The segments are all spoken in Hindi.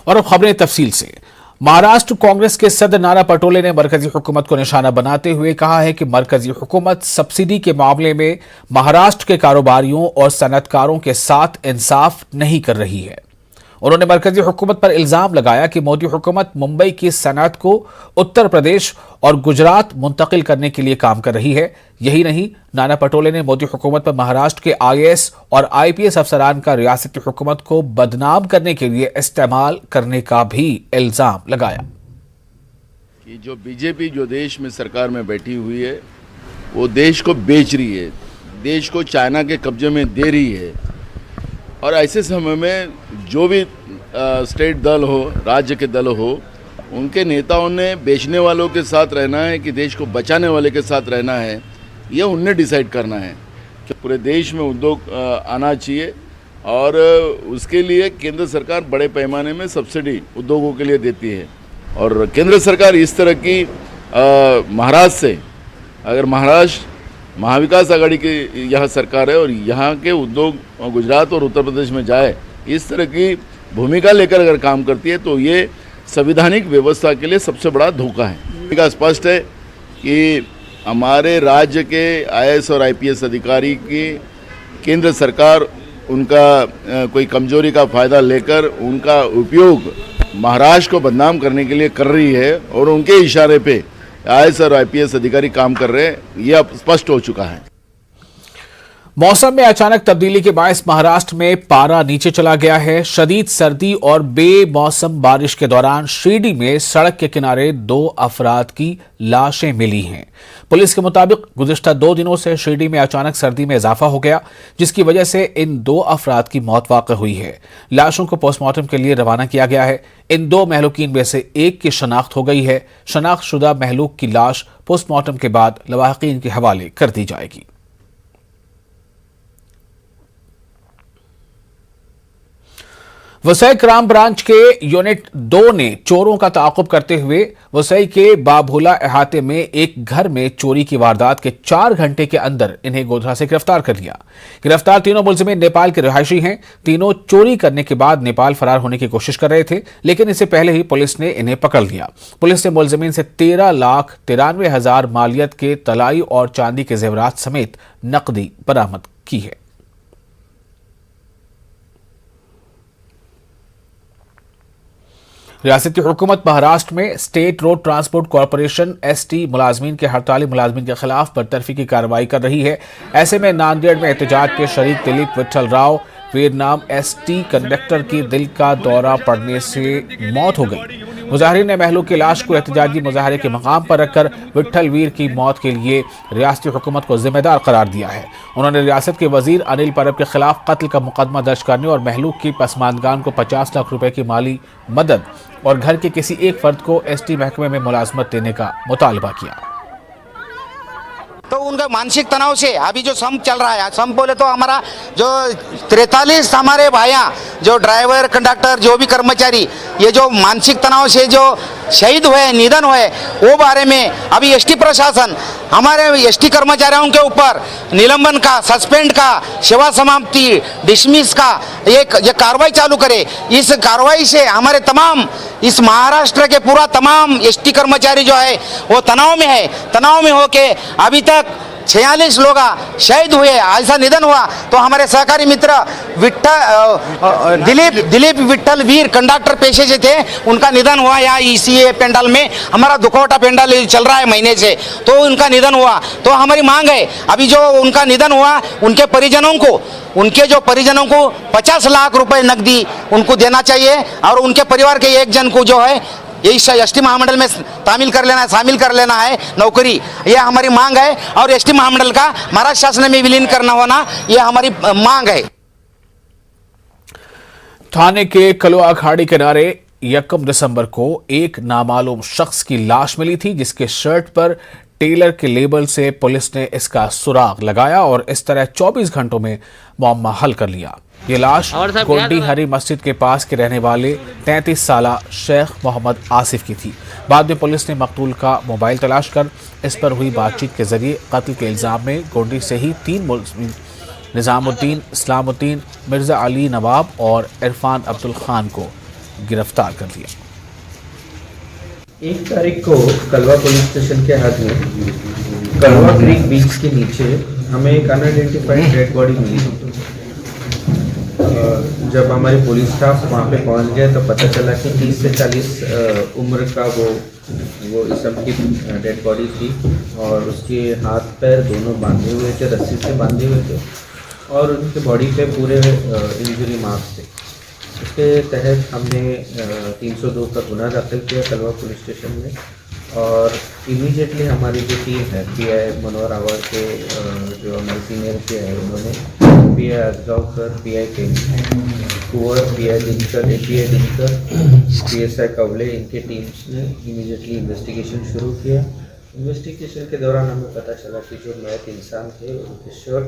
और अब खबरें तफसील से। महाराष्ट्र कांग्रेस के सदर नाना पटोले ने मरकजी हुकूमत को निशाना बनाते हुए कहा है कि मरकजी हुकूमत सब्सिडी के मामले में महाराष्ट्र के कारोबारियों और सनतकारों के साथ इंसाफ नहीं कर रही है। उन्होंने मरकजी हुकूमत पर इल्जाम लगाया कि मोदी हुकूमत मुंबई की सनत को उत्तर प्रदेश और गुजरात मुंतकिल करने के लिए काम कर रही है। यही नहीं, नाना पटोले ने मोदी हुकूमत पर महाराष्ट्र के आईएएस और आईपीएस अफसरान का रियासती हुकूमत को बदनाम करने के लिए इस्तेमाल करने का भी इल्जाम लगाया कि जो बीजेपी जो देश में सरकार में बैठी हुई है वो देश को बेच रही है, देश को चाइना के कब्जे में दे रही है। और ऐसे समय में जो भी स्टेट दल हो, राज्य के दल हो, उनके नेताओं ने बेचने वालों के साथ रहना है कि देश को बचाने वाले के साथ रहना है, ये उन्हें डिसाइड करना है कि पूरे देश में उद्योग आना चाहिए। और उसके लिए केंद्र सरकार बड़े पैमाने में सब्सिडी उद्योगों के लिए देती है। और केंद्र सरकार इस तरह की महाराष्ट्र से, अगर महाराष्ट्र महाविकास आघाड़ी की यह सरकार है और यहाँ के उद्योग गुजरात और उत्तर प्रदेश में जाए, इस तरह की भूमिका लेकर अगर काम करती है तो ये संवैधानिक व्यवस्था के लिए सबसे बड़ा धोखा है। भूमिका स्पष्ट है कि हमारे राज्य के आईएएस और आईपीएस अधिकारी की केंद्र सरकार उनका कोई कमजोरी का फ़ायदा लेकर उनका उपयोग महाराष्ट्र को बदनाम करने के लिए कर रही है और उनके इशारे पे आईएएस और आईपीएस अधिकारी काम कर रहे हैं, यह अब स्पष्ट हो चुका है। मौसम में अचानक तब्दीली के बायस महाराष्ट्र में पारा नीचे चला गया है। शदीद सर्दी और बेमौसम बारिश के दौरान शिरडी में सड़क के किनारे 2 अफराद की लाशें मिली हैं। पुलिस के मुताबिक गुज़िश्ता 2 दिनों से शिरडी में अचानक सर्दी में इजाफा हो गया, जिसकी वजह से इन 2 अफराद की मौत वाक़ई हुई है। लाशों को पोस्टमार्टम के लिए रवाना किया गया है। इन 2 महलूकीन में से एक की शनाख्त हो गई है। शनाख्तशुदा महलूक की लाश पोस्टमार्टम के बाद लवाहिकीन के हवाले कर दी जाएगी। वसई क्राइम ब्रांच के यूनिट 2 ने चोरों का ताक़ुब करते हुए वसई के बाभोला इहाते में एक घर में चोरी की वारदात के 4 घंटे के अंदर इन्हें गोधरा से गिरफ्तार कर लिया। गिरफ्तार तीनों मुलजिम नेपाल के रहायशी हैं। तीनों चोरी करने के बाद नेपाल फरार होने की कोशिश कर रहे थे, लेकिन इससे पहले ही पुलिस ने इन्हें पकड़ लिया। पुलिस ने मुलजिमीन से 13,93,000 मालियत के तलाई और चांदी के जेवरात समेत नकदी बरामद की है। रियासती हुकूमत महाराष्ट्र में state road transport corporation ST मुलाजमीन के हड़ताली मुलाजमीन के खिलाफ बरतरफी की कार्रवाई कर रही है। ऐसे में नांदेड़ में एहतजाज के शरीक दिलीप विठल राव वीर नाम एसटी कंडक्टर की दिल का दौरा पड़ने से मौत हो गई। मुजाहिरीन ने महलूक की लाश को एहतजाजी मुजाहरे के मकाम पर रखकर विठल वीर की मौत के लिए रियासती हुकूमत को जिम्मेदार करार दिया है। उन्होंने रियासत के वजीर अनिल परब के खिलाफ कत्ल का मुकदमा दर्ज करने और महलूक की पसमानदगान को 50 लाख रुपए की माली मदद और घर के किसी एक फर्द को एसटी महकमे में मुलाजमत देने का मुतालबा किया। तो उनका मानसिक तनाव से अभी जो सम चल रहा है, सम बोले तो हमारा जो 43 हमारे भाइयाँ जो ड्राइवर कंडक्टर जो भी कर्मचारी ये जो मानसिक तनाव से जो शहीद हुए, निधन हुए, वो बारे में अभी एसटी प्रशासन हमारे एसटी कर्मचारियों के ऊपर निलंबन का, सस्पेंड का, सेवा समाप्ति, डिसमिस का ये कार्रवाई चालू करे। इस कार्रवाई से हमारे तमाम इस महाराष्ट्र के पूरा तमाम एसटी कर्मचारी जो है वो तनाव में है। तनाव में होके अभी तक 46 लोग शहीद हुए, ऐसा निधन हुआ। तो हमारे सहकारी मित्र दिलीप विठल वीर कंडक्टर पेशे से थे, उनका निधन हुआ। यहाँ ईसीए पेंडाल में हमारा दुखौटा पेंडाल चल रहा है महीने से, तो उनका निधन हुआ। तो हमारी मांग है अभी जो उनका निधन हुआ उनके परिजनों को 50 लाख रुपए नकदी उनको देना चाहिए और उनके परिवार के एक जन को जो है इस एसटी महामंडल में शामिल कर लेना है नौकरी, यह हमारी मांग है। और एसटी महामंडल का महाराष्ट्र शासन में विलीन करना होना यह हमारी मांग है। थाने के कलवा अखाड़ी किनारे 1 दिसंबर को एक नामालूम शख्स की लाश मिली थी, जिसके शर्ट पर टेलर के लेबल से पुलिस ने इसका सुराग लगाया और इस तरह 24 घंटों में मामला हल कर लिया। ये लाश गोंडी हरी मस्जिद के पास के रहने वाले 33 साला शेख मोहम्मद आसिफ की थी। बाद में पुलिस ने मकतूल का मोबाइल तलाश कर इस पर हुई बातचीत के जरिए कत्ल के इल्जाम में गोंडी से ही 3 मुलजिम निजामुद्दीन, इस्लामुद्दीन, मिर्जा अली नवाब और इरफान अब्दुल खान को गिरफ्तार कर लिया। 1 तारीख को कलवा पुलिस स्टेशन के हाथ में कलवा क्रीक बीच के नीचे हमें एक अनआइडेंटिफाइड डेड बॉडी मिली। जब हमारी पुलिस स्टाफ वहाँ पे पहुँच गए तो पता चला कि 30 से 40 उम्र का वो इसम की डेड बॉडी थी और उसके हाथ पैर दोनों बांधे हुए थे, रस्सी से बांधे हुए थे और उनके बॉडी पे पूरे इंजरी मार्क्स थे। इसके तहत हमने 302 का गुना दाखिल किया कलवा पुलिस स्टेशन में और इमीडिएटली हमारी जो टीम है पीआई मनोहर आवर के जो हमारे सीनियर पीआई है उन्होंने PI Ajgaonkar, PI Kunwar, PI Dinkar, API Dinkar, PSI Kawale, इनके टीम्स ने इमीडिएटली इन्वेस्टिगेशन शुरू किया। इन्वेस्टिगेशन के दौरान हमें पता चला कि जो मृत इंसान थे उनके शर्ट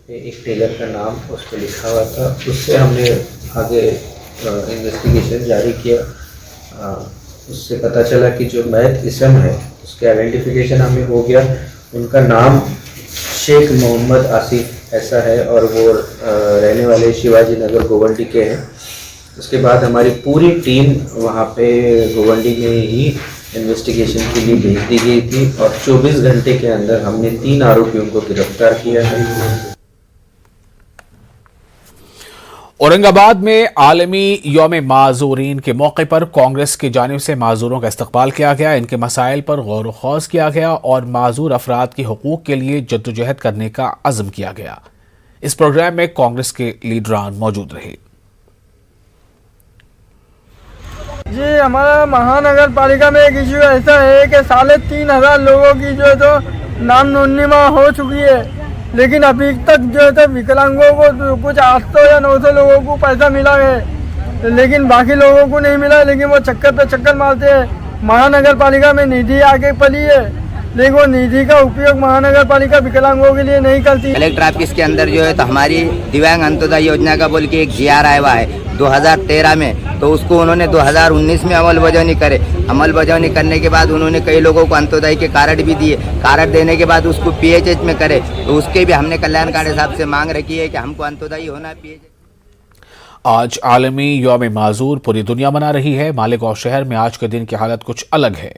पे एक टेलर का नाम उस पर लिखा हुआ था। उससे हमने आगे इन्वेस्टिगेशन जारी किया। उससे पता चला कि जो मृत इसम है उसके आइडेंटिफिकेशन हमें हो गया। उनका नाम शेख मोहम्मद आसिफ ऐसा है और वो रहने वाले शिवाजी नगर गोवंडी के हैं। उसके बाद हमारी पूरी टीम वहाँ पे गोवंडी में ही इन्वेस्टिगेशन के लिए भेज दी गई थी और 24 घंटे के अंदर हमने 3 आरोपियों को गिरफ्तार किया है। औरंगाबाद में आलमी यौम माजूरीन के मौके पर कांग्रेस की जानिब से माजूरों का इस्तकबाल किया गया। इनके मसाइल पर गौर व खौज किया गया और माजूर अफराद के हुकूक के लिए जद्दोजहद करने का अज़्म किया गया। इस प्रोग्राम में कांग्रेस के लीडरान मौजूद रहे। जी, हमारा महानगर पालिका में एक इशू ऐसा है कि 3,500 लोगों की जो है तो नाम नोंदनीमा हो चुकी है, लेकिन अभी तक जो है तो विकलांगों को कुछ 800 या 900 लोगों को पैसा मिला है, लेकिन बाकी लोगों को नहीं मिला। लेकिन वो चक्कर पे चक्कर मारते हैं। महानगर पालिका में निधि आगे पली है, लेकिन वो निधि का उपयोग महानगर पालिका विकलांगों के लिए नहीं करती। कलेक्टर ऑफिस के अंदर जो है तो हमारी दिव्यांग अंत्योदय योजना का बोल के एक GR आया हुआ है 2013 में, तो उसको उन्होंने 2019 में अमलबजावनी करे। अमलबजावनी करने के बाद उन्होंने कई लोगों को अंत्योदय के कार्ड भी दिए। कार्ड देने के बाद उसको PHH में करे, तो उसके भी हमने कल्याणकारी साहब से मांग रखी है कि हमको अंत्योदय होना PHH। आज आलमी यौम माजूर पूरी दुनिया मना रही है। मालेगांव शहर में आज के दिन की हालत कुछ अलग है।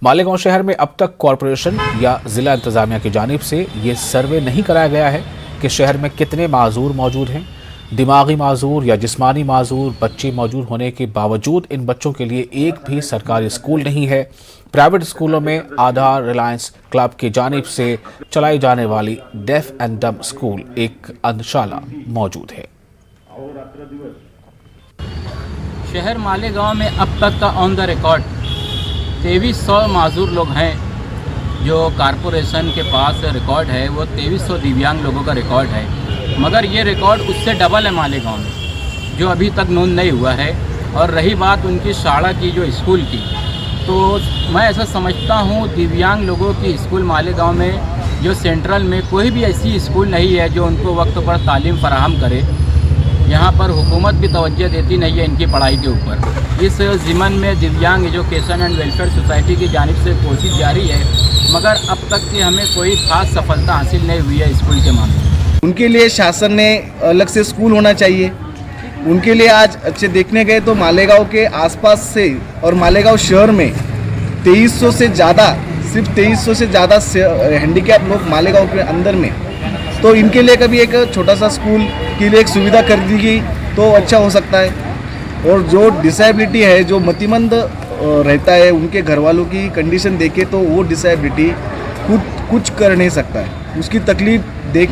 मालेगांव शहर में अब तक कॉरपोरेशन या जिला इंतजामिया की जानिब से ये सर्वे नहीं कराया गया है कि शहर में कितने माजूर मौजूद हैं। दिमागी माजूर या जिस्मानी माजूर बच्चे मौजूद होने के बावजूद इन बच्चों के लिए एक भी सरकारी स्कूल नहीं है। प्राइवेट स्कूलों में आधार रिलायंस क्लब की जानिब से चलाई जाने वाली डेफ एंड डम स्कूल एक अंधशाला मौजूद है। शहर मालेगांव में अब तक का ऑन द रिकॉर्ड 2300 माजूर लोग हैं। जो कारपोरेशन के पास रिकॉर्ड है वो 2300 दिव्यांग लोगों का रिकॉर्ड है, मगर ये रिकॉर्ड उससे डबल है मालेगांव में, जो अभी तक नोंद नहीं हुआ है। और रही बात उनकी शाला की, जो स्कूल की, तो मैं ऐसा समझता हूँ दिव्यांग लोगों की स्कूल मालेगांव में जो सेंट्रल में कोई भी ऐसी स्कूल नहीं है जो उनको वक्त पर तालीम फराहम करे। यहाँ पर हुकूमत भी तवज्जो देती नहीं है इनकी पढ़ाई के ऊपर। इस ज़िमन में दिव्यांग एजुकेशन एंड वेलफेयर सोसाइटी की जानिब से कोशिश जारी है, मगर अब तक की हमें कोई खास सफलता हासिल नहीं हुई है स्कूल के मामले में। उनके लिए शासन ने अलग से स्कूल होना चाहिए। उनके लिए आज अच्छे देखने गए तो मालेगांव के आसपास से और मालेगांव शहर में 2300 से ज़्यादा, सिर्फ 2300 से ज़्यादा हैंडीकैप लोग मालेगांव के अंदर में, तो इनके लिए कभी एक छोटा सा स्कूल के लिए एक सुविधा कर दी गई तो अच्छा हो सकता है। और जो डिसेबिलिटी है, जो मतिमंद रहता है, उनके घर वालों की कंडीशन देखे तो वो डिसेबिलिटी खुद कुछ कर नहीं सकता है। उसकी तकलीफ देख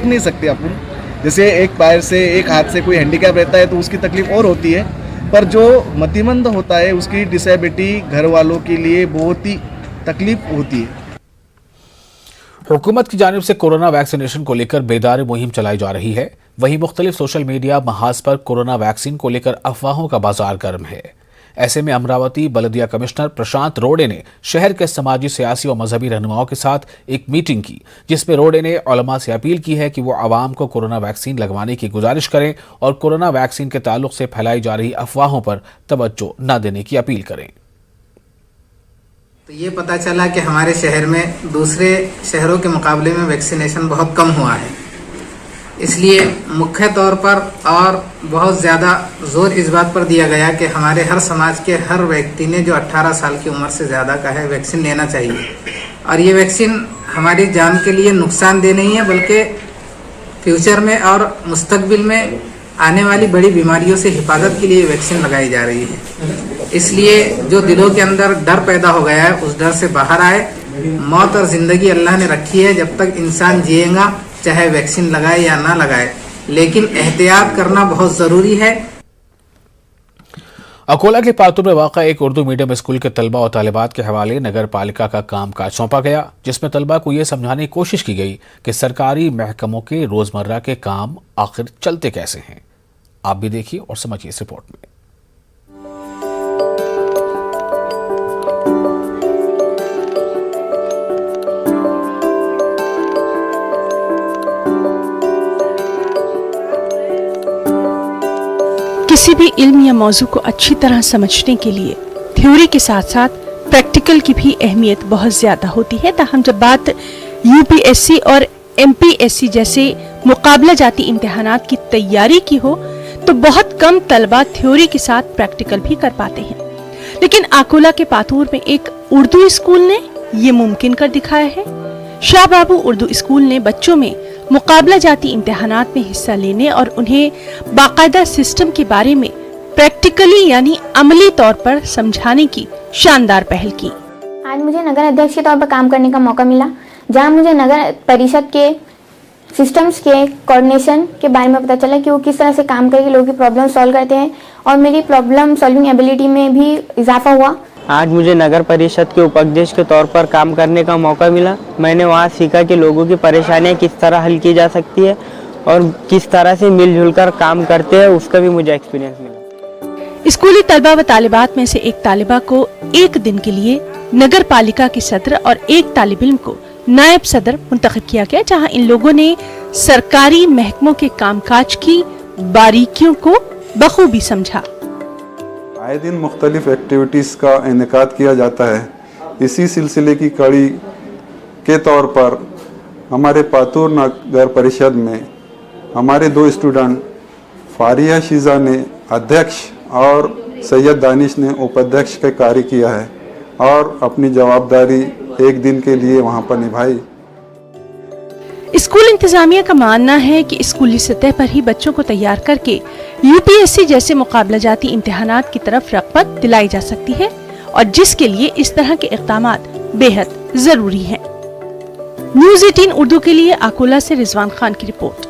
नहीं सकते अपन। जैसे एक पैर से, एक हाथ से कोई हैंडीकैप रहता है तो उसकी तकलीफ और होती है, पर जो मतिमंद होता है उसकी डिसेबिलिटी घर वालों के लिए बहुत ही तकलीफ होती है। हुकूमत की जानिब से कोरोना वैक्सीनेशन को लेकर बेदारी मुहिम चलाई जा रही है। वहीं मुख्तलिफ सोशल मीडिया महाज पर कोरोना वैक्सीन को लेकर अफवाहों का बाजार गर्म है। ऐसे में अमरावती बल्दिया कमिश्नर प्रशांत रोड़े ने शहर के समाजी, सियासी और मजहबी रहनुमाओं के साथ एक मीटिंग की, जिसमें रोड़े ने उलमा से अपील की है कि वो आवाम को कोरोना वैक्सीन लगवाने की गुजारिश करें और कोरोना वैक्सीन के ताल्लुक से फैलाई जा रही अफवाहों पर तवज्जो न देने की अपील करें। तो ये पता चला कि हमारे शहर में दूसरे शहरों के मुकाबले में वैक्सीनेशन बहुत कम हुआ है। इसलिए मुख्य तौर पर और बहुत ज़्यादा जोर इस बात पर दिया गया कि हमारे हर समाज के हर व्यक्ति ने जो 18 साल की उम्र से ज़्यादा का है वैक्सीन लेना चाहिए। और ये वैक्सीन हमारी जान के लिए नुकसानदेह नहीं है, बल्कि फ्यूचर में और मुस्तकबिल में आने वाली बड़ी बीमारियों से हिफाजत के लिए वैक्सीन लगाई जा रही है। इसलिए जो दिलों के अंदर डर पैदा हो गया है उस डर से बाहर आए। मौत और ज़िंदगी अल्लाह ने रखी है, जब तक इंसान जिएगा चाहे वैक्सीन लगाए या ना लगाए, लेकिन एहतियात करना बहुत ज़रूरी है। अकोला के पातुर में वाक़ा एक उर्दू मीडियम स्कूल के तलबा और तालिबात के हवाले नगर पालिका का कामकाज सौंपा गया, जिसमें तलबा को यह समझाने की कोशिश की गई कि सरकारी महकमों के रोजमर्रा के काम आखिर चलते कैसे हैं। आप भी देखिए और समझिए इस रिपोर्ट में। किसी भी इल्म या मौजू को अच्छी तरह समझने के लिए थ्योरी के साथ साथ प्रैक्टिकल की भी अहमियत बहुत ज़्यादा होती है। ताहम जब बात यूपीएससी और एमपीएससी जैसे मुकाबला जाती इम्तिहानात की तैयारी की हो तो बहुत कम तलबा थ्योरी के साथ प्रैक्टिकल भी कर पाते हैं, लेकिन अकोला के पातूर में एक उर्दू स्कूल ने ये मुमकिन कर दिखाया है। शाह बाबू उर्दू स्कूल ने बच्चों में मुकाबला जाती इम्तिहानात में हिस्सा लेने और उन्हें बाकायदा सिस्टम के बारे में प्रैक्टिकली यानी अमली तौर पर समझाने की शानदार पहल की। आज मुझे नगर अध्यक्ष के तौर पर काम करने का मौका मिला, जहां मुझे नगर परिषद के सिस्टम्स के कोऑर्डिनेशन के बारे में पता चला कि वो किस तरह से काम करके लोगों की प्रॉब्लम सॉल्व करते हैं, और मेरी प्रॉब्लम सॉल्विंग एबिलिटी में भी इजाफा हुआ। आज मुझे नगर परिषद के उपाध्यक्ष के तौर पर काम करने का मौका मिला। मैंने वहाँ सीखा कि लोगों की परेशानियाँ किस तरह हल की जा सकती है और किस तरह से मिलजुल कर काम करते हैं, उसका भी मुझे एक्सपीरियंस मिला। स्कूली तलबा व तालिबात में से एक तालिबा को एक दिन के लिए नगर पालिका की सदर और एक तालिब इल्म को नायब सदर मुंतखब किया गया, जहाँ इन लोगों ने सरकारी महकमों के कामकाज की बारीकियों को बखूबी समझा। आए दिन मुख्तलिफ एक्टिविटीज़ का इनेकाद किया जाता है। इसी सिलसिले की कड़ी के तौर पर हमारे पातूर नगर परिषद में हमारे 2 स्टूडेंट फारिया शीज़ा ने अध्यक्ष और सैयद दानिश ने उपाध्यक्ष का कार्य किया है और अपनी जवाबदारी एक दिन के लिए वहाँ पर निभाई। स्कूल इंतजामिया का मानना है कि स्कूली सतह पर ही बच्चों को तैयार करके यूपीएससी जैसे मुकाबला जाती इम्तिहानात की तरफ रग़बत दिलाई जा सकती है, और जिसके लिए इस तरह के इक़दामात बेहद जरूरी हैं। न्यूज़ 18 उर्दू के लिए अकोला से रिजवान खान की रिपोर्ट।